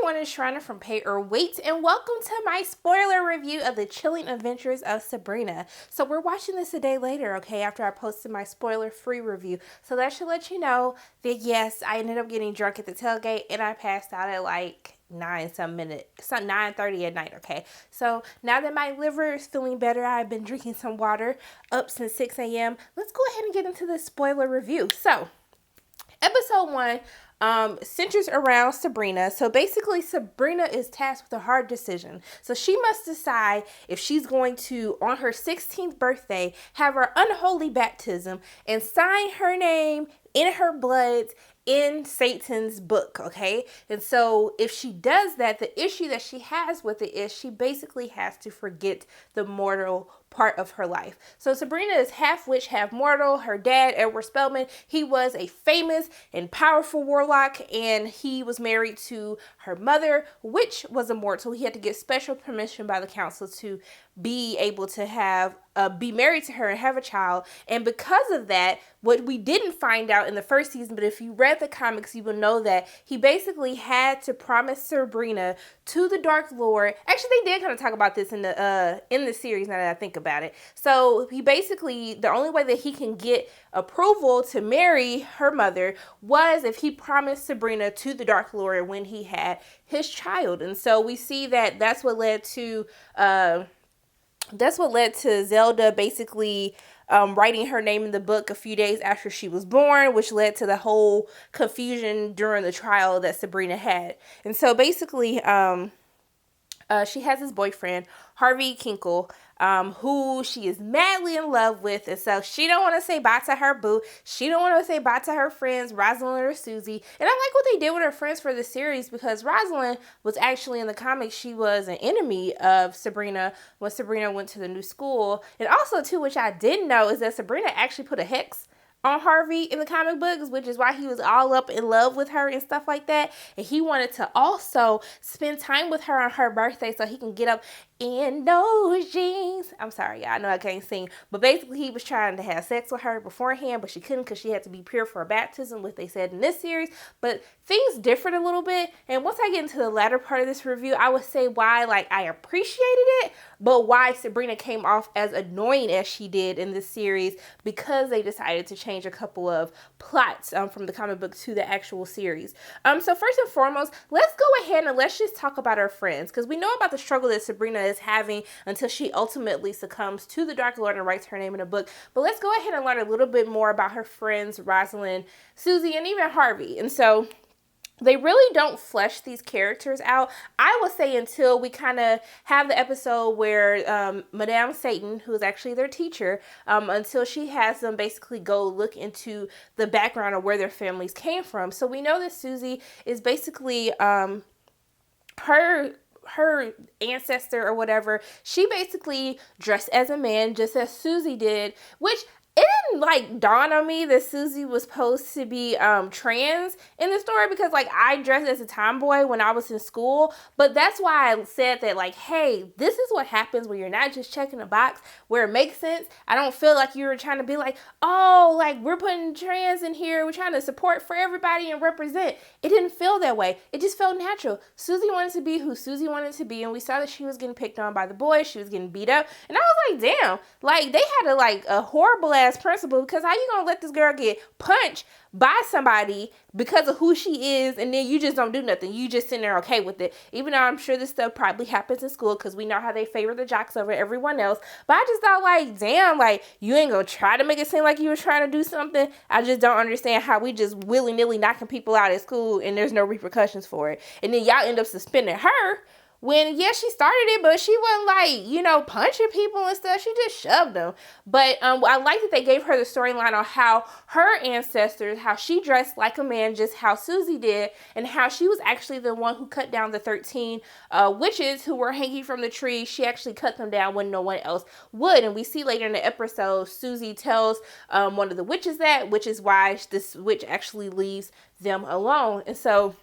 everyone, it's Shriner from Pay or Wait, and welcome to my spoiler review of The Chilling Adventures of Sabrina. So we're watching this a day later, okay, after I posted my spoiler-free review. So that should let you know that yes, I ended up getting drunk at the tailgate, and I passed out at like 9:30 at night, okay? So now that my liver is feeling better, I've been drinking some water up since 6 a.m. Let's go ahead and get into the spoiler review. So, episode 1 centers around Sabrina. So basically, Sabrina is tasked with a hard decision. So she must decide if she's going to, on her 16th birthday, have her unholy baptism and sign her name in her blood in Satan's book, okay? And so if she does that, the issue that she has with it is she basically has to forget the mortal part of her life. So Sabrina is half witch, half mortal. Her dad, Edward Spellman, he was a famous and powerful warlock, and he was married to her mother, which was immortal. He had to get special permission by the council to be able to have be married to her and have a child. And because of that, what we didn't find out in the first season, but if you read the comics, you will know that he basically had to promise Sabrina to the Dark Lord. Actually, they did kind of talk about this in the series, now that I think about it. So he basically, the only way that he can get approval to marry her mother was if he promised Sabrina to the Dark Lord when he had his child. And so we see that that's what led to Zelda basically writing her name in the book a few days after she was born, which led to the whole confusion during the trial that Sabrina had. And so basically, she has this boyfriend, Harvey Kinkle, who she is madly in love with. And so she don't want to say bye to her boo. She don't want to say bye to her friends, Rosalind or Susie. And I like what they did with her friends for the series, because Rosalind was actually in the comics, she was an enemy of Sabrina when Sabrina went to the new school. And also, too, which I didn't know, is that Sabrina actually put a hex on Harvey in the comic books, which is why he was all up in love with her and stuff like that. And he wanted to also spend time with her on her birthday so he can get up in those jeans. I'm sorry, y'all, I know I can't sing, but basically he was trying to have sex with her beforehand, but she couldn't because she had to be pure for her baptism, which they said in this series. But things differed a little bit, and once I get into the latter part of this review, I would say why, like, I appreciated it, but why Sabrina came off as annoying as she did in this series, because they decided to change a couple of plots from the comic book to the actual series. So first and foremost, let's go ahead and let's just talk about our friends, because we know about the struggle that Sabrina is having until she ultimately succumbs to the Dark Lord and writes her name in a book. But let's go ahead and learn a little bit more about her friends, Rosalind, Susie, and even Harvey. And so they really don't flesh these characters out, I would say, until we kind of have the episode where Madame Satan, who is actually their teacher, until she has them basically go look into the background of where their families came from. So we know that Susie is basically her ancestor or whatever. She basically dressed as a man, just as Susie did, which it didn't like dawn on me that Susie was supposed to be trans in the story, because like I dressed as a tomboy when I was in school. But that's why I said that, like, hey, this is what happens when you're not just checking a box where it makes sense. I don't feel like you were trying to be like, oh, like we're putting trans in here, we're trying to support for everybody and represent. It didn't feel that way. It just felt natural. Susie wanted to be who Susie wanted to be, and we saw that she was getting picked on by the boys. She was getting beat up, and I was like, damn, like they had a horrible ass principal, because how you gonna let this girl get punched by somebody because of who she is, and then you just don't do nothing? You just sitting there okay with it, even though I'm sure this stuff probably happens in school, because we know how they favor the jocks over everyone else. But I just thought, like, damn, like you ain't gonna try to make it seem like you were trying to do something. I just don't understand how we just willy-nilly knocking people out at school and there's no repercussions for it, and then y'all end up suspending her when, yes, she started it, but she wasn't like, punching people and stuff. She just shoved them. But I like that they gave her the storyline on how her ancestors, how she dressed like a man, just how Susie did, and how she was actually the one who cut down the 13 witches who were hanging from the tree. She actually cut them down when no one else would. And we see later in the episode, Susie tells one of the witches that, which is why this witch actually leaves them alone. And so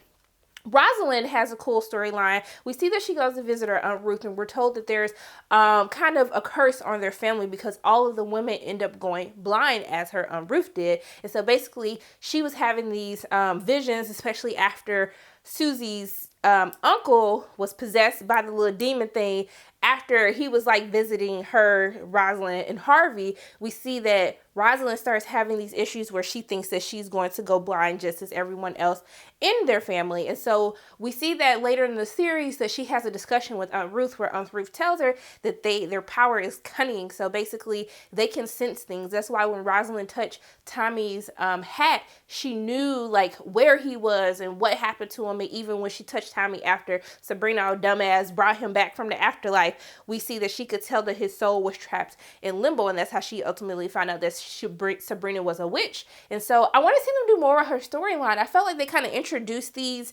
Rosalind has a cool storyline. We see that she goes to visit her Aunt Ruth, and we're told that there's kind of a curse on their family because all of the women end up going blind, as her Aunt Ruth did. And so basically she was having these visions, especially after Susie's uncle was possessed by the little demon thing after he was like visiting her, Rosalind, and Harvey. We see that Rosalind starts having these issues where she thinks that she's going to go blind just as everyone else in their family. And so we see that later in the series that she has a discussion with Aunt Ruth where Aunt Ruth tells her that their power is cunning. So basically they can sense things. That's why when Rosalind touched Tommy's hat, she knew like where he was and what happened to him. And even when she touched Tommy after Sabrina, our dumbass, brought him back from the afterlife, we see that she could tell that his soul was trapped in limbo. And that's how she ultimately found out that Sabrina was a witch. And so I want to see them do more of her storyline. I felt like they kind of introduced these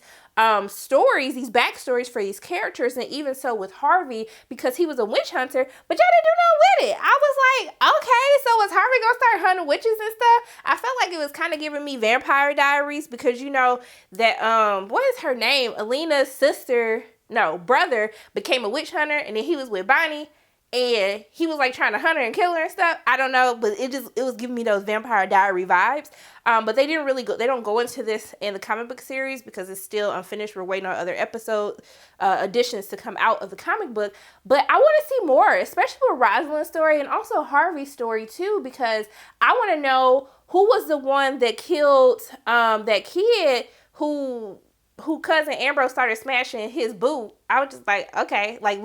stories, these backstories for these characters, and even so with Harvey, because he was a witch hunter, but y'all didn't do nothing with it. I was like, okay, so was Harvey gonna start hunting witches and stuff? I felt like it was kind of giving me Vampire Diaries, because you know that what is her name? Alina's brother became a witch hunter, and then he was with Bonnie, and he was like trying to hunt her and kill her and stuff. I don't know, but it was giving me those Vampire Diary vibes. But they don't go into this in the comic book series because it's still unfinished. We're waiting on other episode additions to come out of the comic book. But I want to see more, especially with Rosalind's story and also Harvey's story too, because I want to know who was the one that killed that kid who cousin Ambrose started smashing his boot. I was just like, okay, like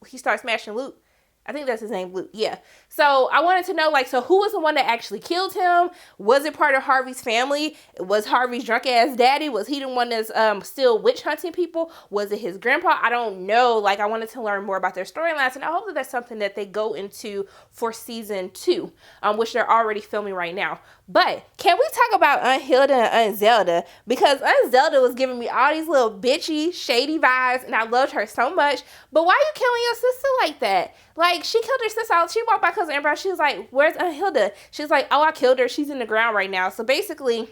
he started smashing Luke. I think that's his name, Luke. Yeah. So I wanted to know, like, so who was the one that actually killed him? Was it part of Harvey's family? Was Harvey's drunk ass daddy? Was he the one that's still witch hunting people? Was it his grandpa? I don't know. Like, I wanted to learn more about their storylines, and I hope that that's something that they go into for season 2, which they're already filming right now. But can we talk about Aunt Hilda and Aunt Zelda? Because Aunt Zelda was giving me all these little bitchy, shady vibes, and I loved her so much. But why are you killing your sister like that? Like, she killed her sister. She walked by cousin Ambrose. She was like, where's Aunt Hilda? She's like, oh, I killed her. She's in the ground right now. So basically,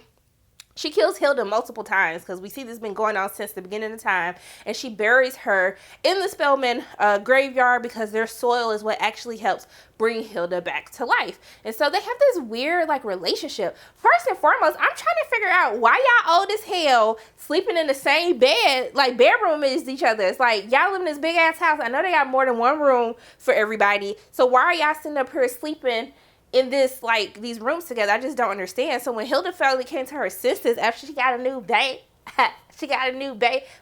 she kills Hilda multiple times, because we see this has been going on since the beginning of time. And she buries her in the Spellman graveyard, because their soil is what actually helps bring Hilda back to life. And so they have this weird like relationship. First and foremost, I'm trying to figure out why y'all old as hell sleeping in the same bed, like bedroom as each other. It's like y'all live in this big ass house. I know they got more than one room for everybody. So why are y'all sitting up here sleeping in this, like, these rooms together? I just don't understand. So when Hilda finally came to her senses after she got a new bae,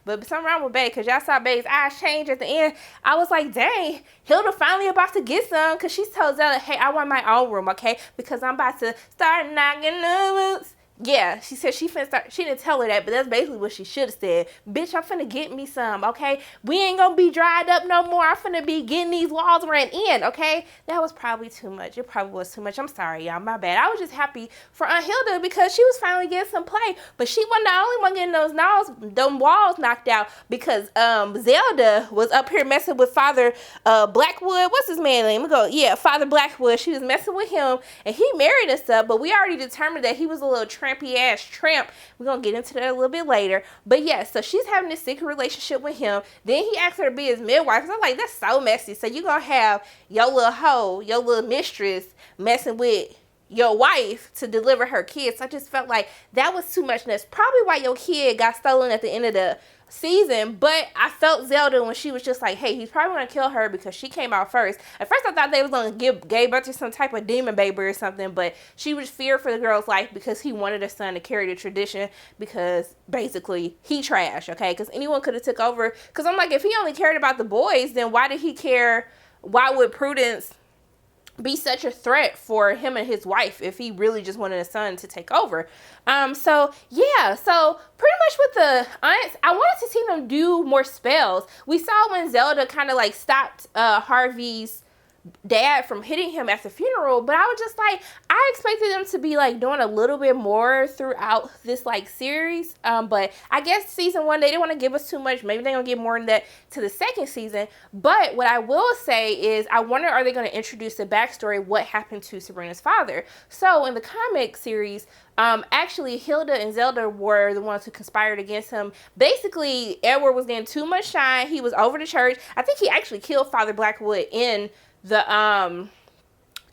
but something wrong with bae, because y'all saw bae's eyes change at the end. I was like, dang, Hilda finally about to get some, because she told Zelda, hey, I want my own room, okay, because I'm about to start knocking the boots. Yeah, she said she finna start. She didn't tell her that, but that's basically what she should have said. Bitch, I'm finna get me some, okay? We ain't gonna be dried up no more. I'm finna be getting these walls ran in, okay? That was probably too much. It probably was too much. I'm sorry, y'all. My bad. I was just happy for Aunt Hilda because she was finally getting some play. But she wasn't the only one getting them walls knocked out, because Zelda was up here messing with Father Blackwood. What's his man name? Father Blackwood. She was messing with him, and he married and stuff, but we already determined that he was a little trampy ass tramp. We're gonna get into that a little bit later. But yeah, so she's having this secret relationship with him. Then he asked her to be his midwife. So I'm like, that's so messy. So you gonna have your little hoe, your little mistress messing with your wife to deliver her kids. I just felt like that was too much. And that's probably why your kid got stolen at the end of the season. But I felt Zelda when she was just like, hey, he's probably gonna kill her because she came out first. At first I thought they was gonna give birth to some type of demon baby or something, but she was feared for the girl's life because he wanted her son to carry the tradition, because basically he trash, okay? Because anyone could have took over. Because I'm like, if he only cared about the boys, then why did he care? Why would Prudence be such a threat for him and his wife if he really just wanted a son to take over? So pretty much with the aunts, I wanted to see them do more spells. We saw when Zelda kind of like stopped Harvey's dad from hitting him at the funeral, but I was just like, I expected them to be like doing a little bit more throughout this like series, but I guess season 1 they didn't want to give us too much. Maybe they're gonna get more than that to the second season. But what I will say is, I wonder, are they going to introduce the backstory, what happened to Sabrina's father? So in the comic series, actually Hilda and Zelda were the ones who conspired against him. Basically Edward was getting too much shine. He was over the church. I think he actually killed Father Blackwood in the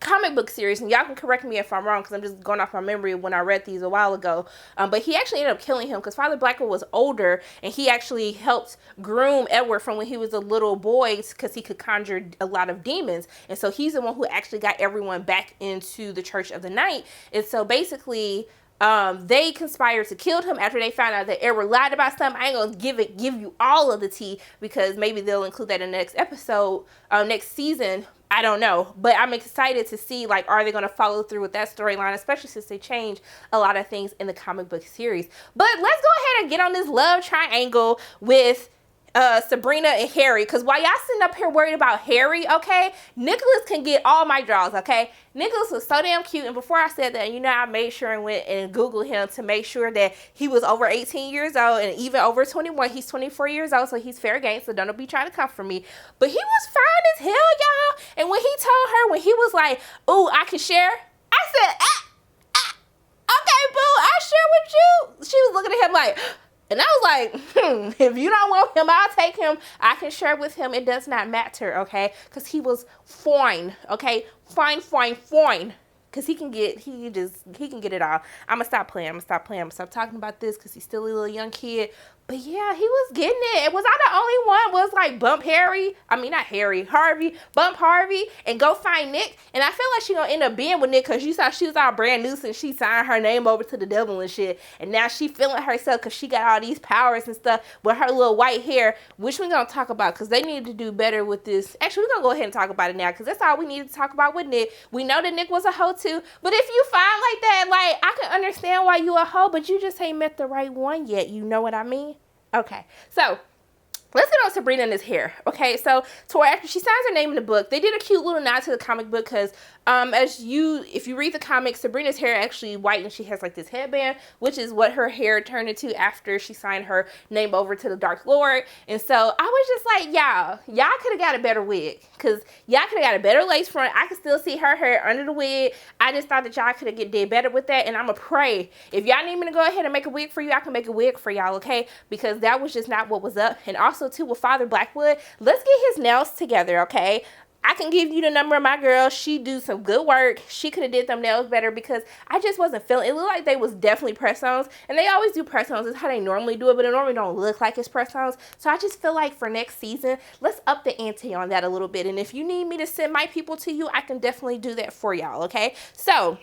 comic book series, and y'all can correct me if I'm wrong because I'm just going off my memory when I read these a while ago, but he actually ended up killing him because Father Blackwood was older, and he actually helped groom Edward from when he was a little boy because he could conjure a lot of demons, and so he's the one who actually got everyone back into the Church of the Night. And so basically they conspired to kill him after they found out that Edward lied about something. I ain't gonna give you all of the tea because maybe they'll include that in the next episode, next season. I don't know, but I'm excited to see, like, are they going to follow through with that storyline, especially since they changed a lot of things in the comic book series. But let's go ahead and get on this love triangle with Sabrina and Harry, because while y'all sitting up here worried about Harry, okay, Nicholas can get all my draws, okay? Nicholas was so damn cute, and before I said that, I made sure and went and Googled him to make sure that he was over 18 years old and even over 21. He's 24 years old, so he's fair game, so don't be trying to come for me. But he was fine as hell, y'all, and when he told her, when he was like, "Ooh, I can share," I said, okay, boo, I share with you. She was looking at him like, and I was like, if you don't want him, I'll take him. I can share with him. It does not matter, okay? Because he was fine, okay? Fine. Because he can get it all. I'm going to stop playing. I'm going to stop talking about this because he's still a little young kid. But yeah, he was getting it. Was I the only one? Was like bump Harvey, bump Harvey and go find Nick. And I feel like she gonna end up being with Nick because you saw she was all brand new since she signed her name over to the devil and shit. And now she feeling herself because she got all these powers and stuff with her little white hair, which we're gonna talk about because they need to do better with this. Actually, we're gonna go ahead and talk about it now because that's all we need to talk about with Nick. We know that Nick was a hoe too, but if you find like that, like, I can understand why you a hoe, but you just ain't met the right one yet. You know what I mean? Okay, so let's get on Sabrina and his hair. Okay, so after she signs her name in the book, they did a cute little nod to the comic book because if you read the comic, Sabrina's hair actually white and she has like this headband, which is what her hair turned into after she signed her name over to the Dark Lord. And so I was just like, y'all could have got a better wig because y'all could have got a better lace front. I could still see her hair under the wig. I just thought that y'all could have did better with that. And I'm going to pray if y'all need me to go ahead and make a wig for you, I can make a wig for y'all, okay? Because that was just not what was up. And also too with Father Blackwood, let's get his nails together, okay? I can give you the number of my girl. She do some good work. She could have did them nails better because I just wasn't feeling it. Looked like they was definitely press-ons, and they always do press-ons. It's how they normally do it, but it normally don't look like it's press-ons. So I just feel like for next season, let's up the ante on that a little bit. And if you need me to send my people to you, I can definitely do that for y'all, okay? So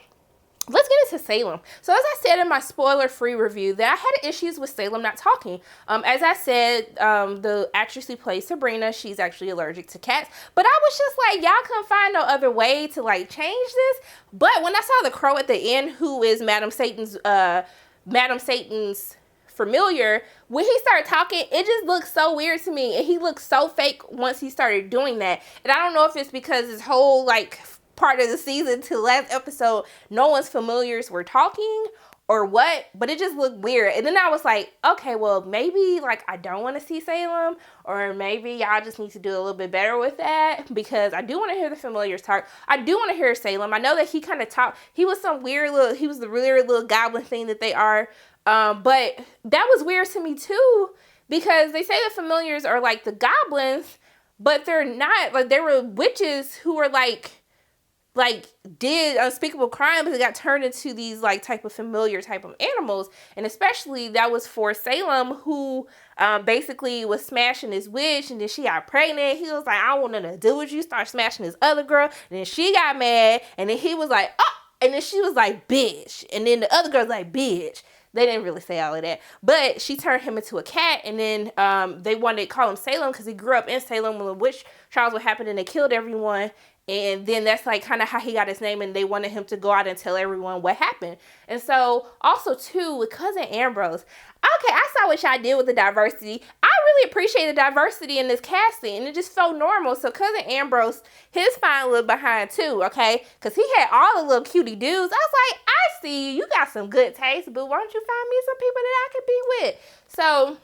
let's get into Salem. So as I said in my spoiler-free review, that I had issues with Salem not talking. As I said, the actress who plays Sabrina, she's actually allergic to cats. But I was just like, y'all couldn't find no other way to like change this. But when I saw the crow at the end, who is Madam Satan's familiar, when he started talking, it just looked so weird to me. And he looked so fake once he started doing that. And I don't know if it's because his whole like part of the season to last episode, no one's familiars were talking or what, but it just looked weird. And then I was like, okay, well, maybe like I don't want to see Salem, or maybe y'all just need to do a little bit better with that because I do want to hear the familiars talk. I do want to hear Salem. I know that he kind of talked, he was the really weird little goblin thing that they are. But that was weird to me too, because they say the familiars are like the goblins, but they're not. Like, they were witches who were like did unspeakable crimes and got turned into these like type of familiar type of animals. And especially that was for Salem, who basically was smashing this witch, and then she got pregnant. He was like, I don't want nothing to do with you. Start smashing this other girl. And then she got mad, and then he was like, oh, and then she was like, bitch. And then the other girl's like, bitch. They didn't really say all of that, but she turned him into a cat. And then they wanted to call him Salem because he grew up in Salem when the witch trials were happening and they killed everyone. And then that's like kind of how he got his name, and they wanted him to go out and tell everyone what happened. And so also too with cousin Ambrose, okay, I saw what y'all did with the diversity. I really appreciate the diversity in this casting, and it just felt normal. So cousin Ambrose, his fine look behind too, okay, because he had all the little cutie dudes. I was like, I see you got some good taste, but why don't you find me some people that I could be with? So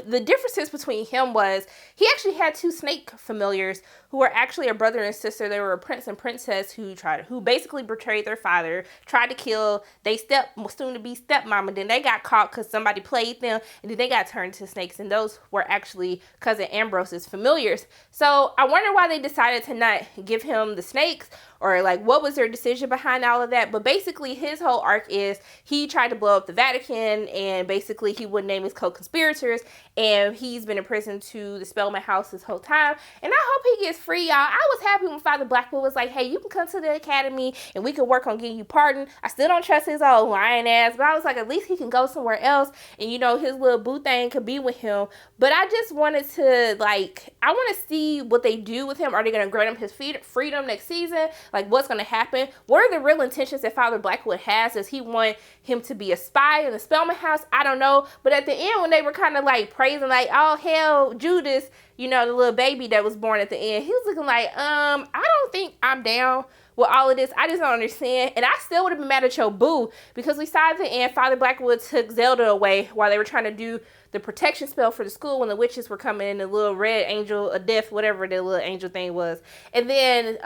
the differences between him was he actually had two snake familiars who were actually a brother and sister. They were a prince and princess who basically betrayed their father, tried to kill they soon-to-be stepmama. Then they got caught because somebody played them, and then they got turned to snakes, and those were actually cousin Ambrose's familiars. So I wonder why they decided to not give him the snakes, or like what was their decision behind all of that. But basically his whole arc is he tried to blow up the Vatican, and basically he wouldn't name his co-conspirators, and he's been in prison to the Spellman house this whole time. And I hope he gets free, y'all. I was happy when Father Blackwood was like, hey, you can come to the academy and we can work on getting you pardoned. I still don't trust his old lying ass, but I was like, at least he can go somewhere else, and you know, his little boo thing could be with him. But I just wanted to, like, I want to see what they do with him. Are they going to grant him his freedom next season? Like, what's going to happen? What are the real intentions that Father Blackwood has? Does he want him to be a spy in the Spellman house? I don't know. But at the end, when they were kind of like praising, like, oh, hell, Judas, you know, the little baby that was born at the end, he was looking like, I don't think I'm down with all of this. I just don't understand. And I still would have been mad at your boo, because we saw at the end Father Blackwood took Zelda away while they were trying to do the protection spell for the school when the witches were coming in, the little red angel of death, whatever the little angel thing was. And then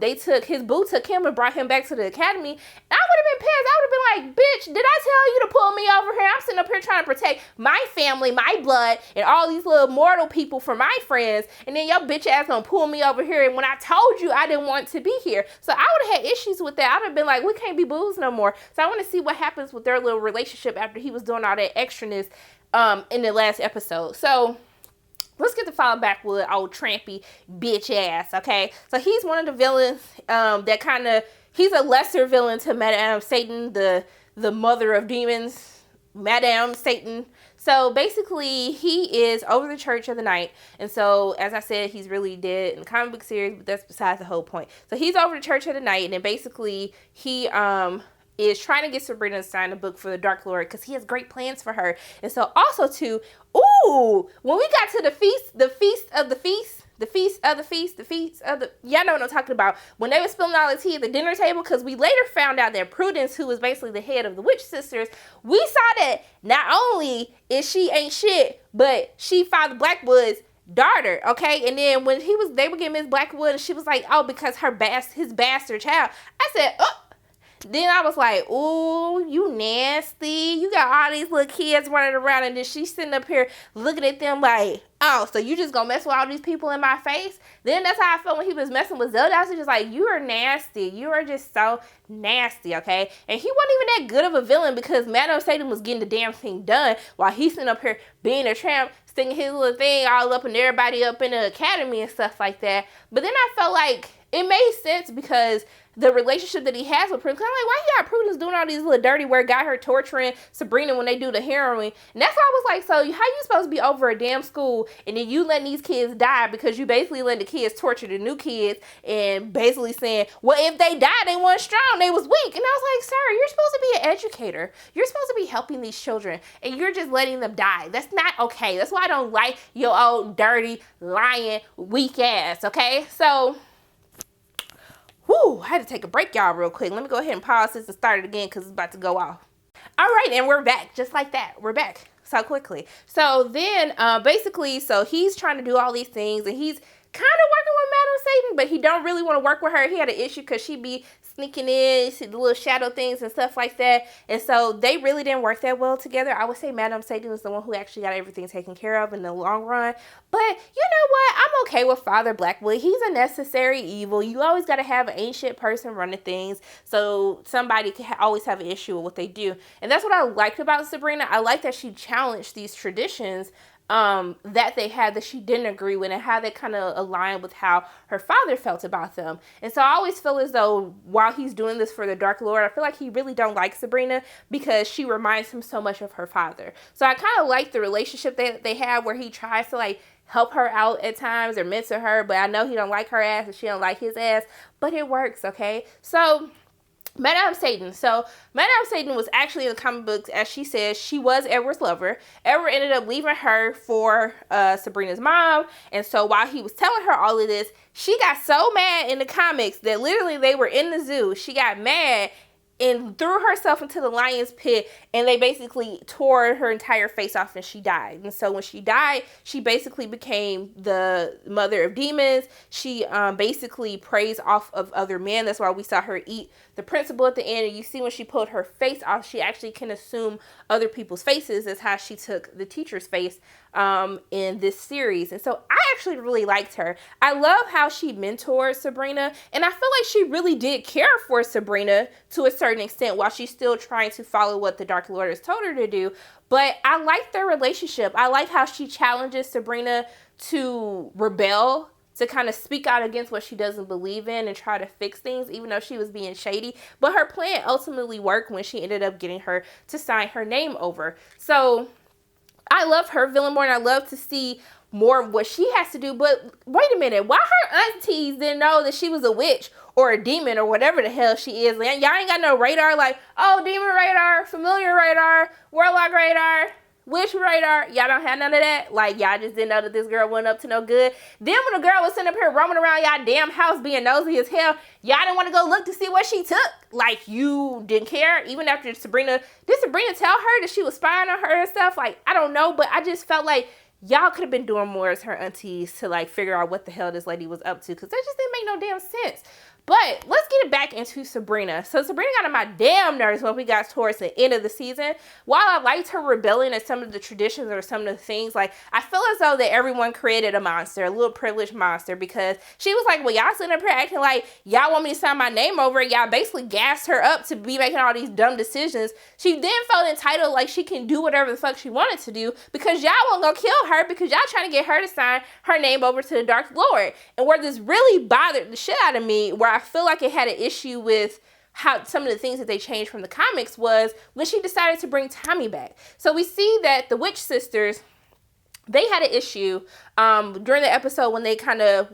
his boo took him and brought him back to the academy. And I would have been pissed. I would have been like, bitch, did I tell you to pull me over here? I'm sitting up here trying to protect my family, my blood, and all these little mortal people for my friends. And then your bitch ass gonna pull me over here. And when I told you I didn't want to be here. So I would have had issues with that. I would have been like, we can't be boos no more. So I want to see what happens with their little relationship after he was doing all that extraness in the last episode. So let's get to Father Blackwood, old trampy bitch ass, okay? So he's one of the villains that kind of, he's a lesser villain to Madame Satan, the mother of demons, Madame Satan. So basically he is over the Church of the Night. And so, as I said, he's really dead in the comic book series, but that's besides the whole point. So he's over the Church of the Night, and then basically he is trying to get Sabrina to sign a book for the Dark Lord, because he has great plans for her. And so also too, when we got to the feast of the, y'all know what I'm talking about. When they were spilling all the tea at the dinner table, because we later found out that Prudence, who was basically the head of the witch sisters, we saw that not only is she ain't shit, but she Father Blackwood's daughter, okay? And then when they were getting Miss Blackwood, and she was like, oh, because his bastard child. I said, oh. Then I was like, ooh, you nasty. You got all these little kids running around, and then she's sitting up here looking at them like, oh, so you just gonna mess with all these people in my face? Then that's how I felt when he was messing with Zelda. I was just like, you are nasty. You are just so nasty, okay? And he wasn't even that good of a villain, because Madame Satan was getting the damn thing done while he's sitting up here being a tramp, sticking his little thing all up and everybody up in the academy and stuff like that. But then I felt like it made sense, because the relationship that he has with Prudence, I'm like, why you got Prudence doing all these little dirty work, got her torturing Sabrina when they do the heroin? And that's why I was like, so how you supposed to be over a damn school, and then you letting these kids die because you basically letting the kids torture the new kids, and basically saying, well, if they died, they weren't strong, they was weak. And I was like, sir, you're supposed to be an educator. You're supposed to be helping these children, and you're just letting them die. That's not okay. That's why I don't like your old dirty, lying, weak ass, okay? So I had to take a break, y'all, real quick. Let me go ahead and pause this and start it again, because it's about to go off. All right, and we're back. Just like that. We're back so quickly. So then, basically, so he's trying to do all these things, and he's kind of working with Madame Satan, but he don't really want to work with her. He had an issue because she be sneaking in, see the little shadow things and stuff like that. And so they really didn't work that well together. I would say Madame Satan was the one who actually got everything taken care of in the long run. But you know what? I'm okay with Father Blackwood. He's a necessary evil. You always got to have an ancient person running things, so somebody can always have an issue with what they do. And that's what I liked about Sabrina. I like that she challenged these traditions that they had that she didn't agree with, and how they kind of aligned with how her father felt about them. And so I always feel as though while he's doing this for the Dark Lord, I feel like he really don't like Sabrina, because she reminds him so much of her father. So I kind of like the relationship that they have, where he tries to like help her out at times or mentor her, but I know he don't like her ass and she don't like his ass, but it works, okay? So Madame Satan. So Madame Satan was actually in the comic books, as she says, she was Edward's lover. Edward ended up leaving her for Sabrina's mom. And so while he was telling her all of this, she got so mad in the comics that literally they were in the zoo. She got mad and threw herself into the lion's pit, and they basically tore her entire face off, and she died. And so when she died, she basically became the mother of demons. She basically preys off of other men. That's why we saw her eat the principal at the end. And you see when she pulled her face off, she actually can assume other people's faces. That's how she took the teacher's face in this series. And so I actually really liked her. I love how she mentored Sabrina, and I feel like she really did care for Sabrina to a certain extent while she's still trying to follow what the Dark Lord has told her to do. But I like their relationship. I like how she challenges Sabrina to rebel, to kind of speak out against what she doesn't believe in and try to fix things, even though she was being shady. But her plan ultimately worked when she ended up getting her to sign her name over. So I love her villain more, and I love to see more of what she has to do. But wait a minute, why her aunties didn't know that she was a witch or a demon or whatever the hell she is? Y'all ain't got no radar, like, oh, demon radar, familiar radar, warlock radar, witch radar. Y'all don't have none of that. Like, y'all just didn't know that this girl wasn't up to no good. Then when the girl was sitting up here roaming around y'all damn house being nosy as hell, y'all didn't want to go look to see what she took. Like, you didn't care. Even after Sabrina, did Sabrina tell her that she was spying on her and stuff? Like, I don't know, but I just felt like y'all could have been doing more as her aunties to, like, figure out what the hell this lady was up to, because that just didn't make no damn sense. But let's get it back into Sabrina. So Sabrina got on my damn nerves when we got towards the end of the season. While I liked her rebelling at some of the traditions or some of the things, like, I feel as though that everyone created a monster, a little privileged monster, because she was like, well, y'all sitting up here acting like y'all want me to sign my name over it. Y'all basically gassed her up to be making all these dumb decisions. She then felt entitled, like she can do whatever the fuck she wanted to do because y'all won't go kill her because y'all trying to get her to sign her name over to the Dark Lord. And where this really bothered the shit out of me, where I feel like it had an issue with how some of the things that they changed from the comics, was when she decided to bring Tommy back. So we see that the Witch Sisters, they had an issue during the episode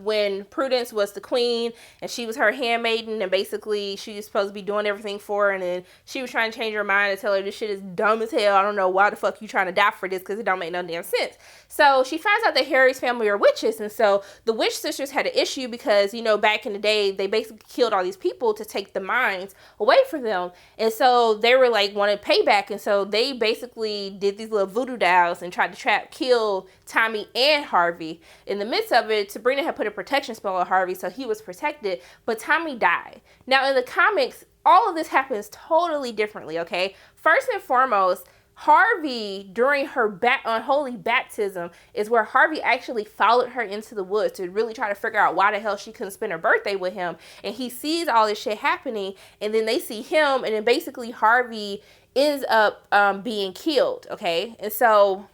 when Prudence was the queen and she was her handmaiden, and basically she was supposed to be doing everything for her, and then she was trying to change her mind and tell her this shit is dumb as hell. I don't know why the fuck you trying to die for this, because it don't make no damn sense. So she finds out that Harry's family are witches, and so the Witch Sisters had an issue because, you know, back in the day, they basically killed all these people to take the minds away from them, and so they were like, wanted payback, and so they basically did these little voodoo dolls and tried to kill Tommy and Harvey. In the midst of it, Sabrina had put a protection spell on Harvey, so he was protected, but Tommy died. Now, in the comics, all of this happens totally differently, okay? First and foremost, Harvey, during her unholy baptism, is where Harvey actually followed her into the woods to really try to figure out why the hell she couldn't spend her birthday with him. And he sees all this shit happening, and then they see him, and then basically Harvey ends up being killed, okay? And so,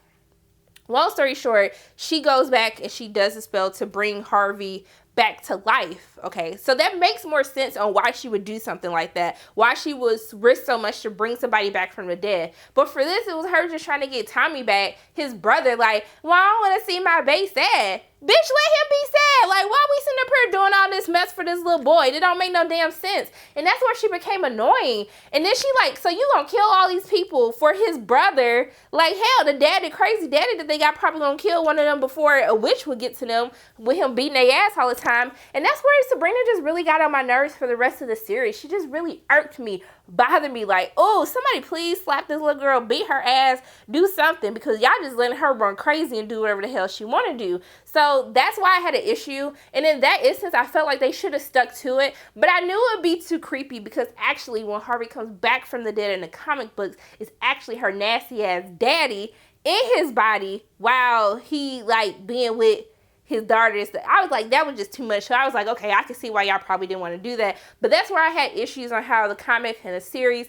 long story short, she goes back and she does a spell to bring Harvey back to life, okay? So that makes more sense on why she would do something like that, why she would risk so much to bring somebody back from the dead. But for this, it was her just trying to get Tommy back, his brother, like, well, I don't want to see my bae sad. Bitch, let him be sad. Like, why we sitting up here doing all this mess for this little boy? It don't make no damn sense. And that's where she became annoying. And then she like, so you gonna kill all these people for his brother? Like, hell, the crazy daddy that they got probably gonna kill one of them before a witch would get to them, with him beating their ass all the time. And that's where Sabrina just really got on my nerves for the rest of the series. She just really irked me, bothered me, like, oh, somebody please slap this little girl, beat her ass, do something, because y'all just letting her run crazy and do whatever the hell she want to do. So that's why I had an issue. And in that instance, I felt like they should have stuck to it, but I knew it would be too creepy, because actually when Harvey comes back from the dead in the comic books, it's actually her nasty ass daddy in his body while he like being with his daughters. I was like, that was just too much. So I was like, okay, I can see why y'all probably didn't want to do that. But that's where I had issues on how the comic and the series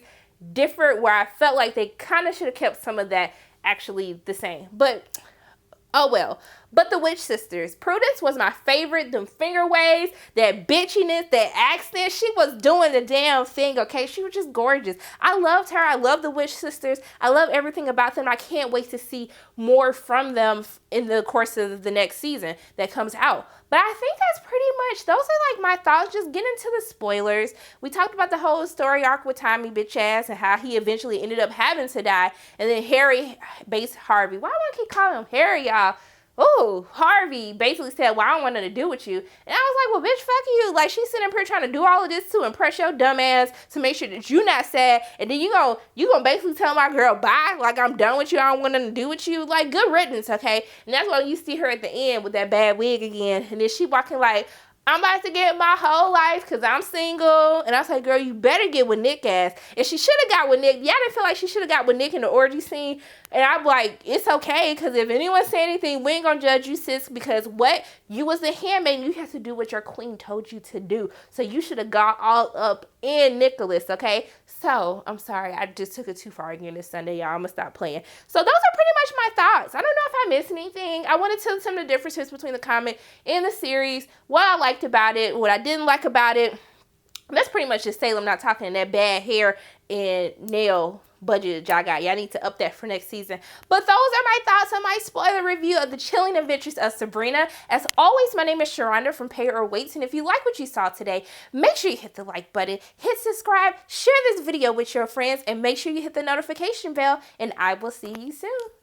differed, where I felt like they kind of should have kept some of that actually the same. But oh well. But the Witch Sisters, Prudence was my favorite. Them finger waves, that bitchiness, that accent, she was doing the damn thing, okay? She was just gorgeous. I loved her. I love the Witch Sisters. I love everything about them. I can't wait to see more from them in the course of the next season that comes out. But I think that's pretty much, those are like my thoughts. Just get into the spoilers. We talked about the whole story arc with Tommy bitch ass and how he eventually ended up having to die. And then Harry based Harvey. Why do I keep calling him Harry, y'all? Oh, Harvey basically said, well, I don't want nothing to do with you. And I was like, well, bitch, fuck you. Like, she's sitting up here trying to do all of this to impress your dumb ass to make sure that you're not sad. And then you gonna basically tell my girl, bye. Like, I'm done with you. I don't want nothing to do with you. Like, good riddance, okay? And that's why you see her at the end with that bad wig again. And then she walking like, I'm about to get my whole life because I'm single. And I was like, girl, you better get with Nick ass. And she should have got with Nick. Y'all didn't feel like she should have got with Nick in the orgy scene? And I'm like, it's okay, because if anyone say anything, we ain't gonna judge you, sis, because what? You was a handmaid, and you have to do what your queen told you to do. So you should have got all up in Nicholas, okay? So, I'm sorry, I just took it too far again this Sunday, y'all. I'm gonna stop playing. So those are pretty much my thoughts. I don't know if I missed anything. I want to tell some of the differences between the comic and the series, what I liked about it, what I didn't like about it. That's pretty much just Salem not talking in that bad hair and nail budget y'all got. Y'all need to up that for next season. But those are my thoughts on my spoiler review of The Chilling Adventures of Sabrina. As always, my name is Sharonda from Pay or Waits, and if you like what you saw today, make sure you hit the like button, hit subscribe, share this video with your friends, and make sure you hit the notification bell, and I will see you soon.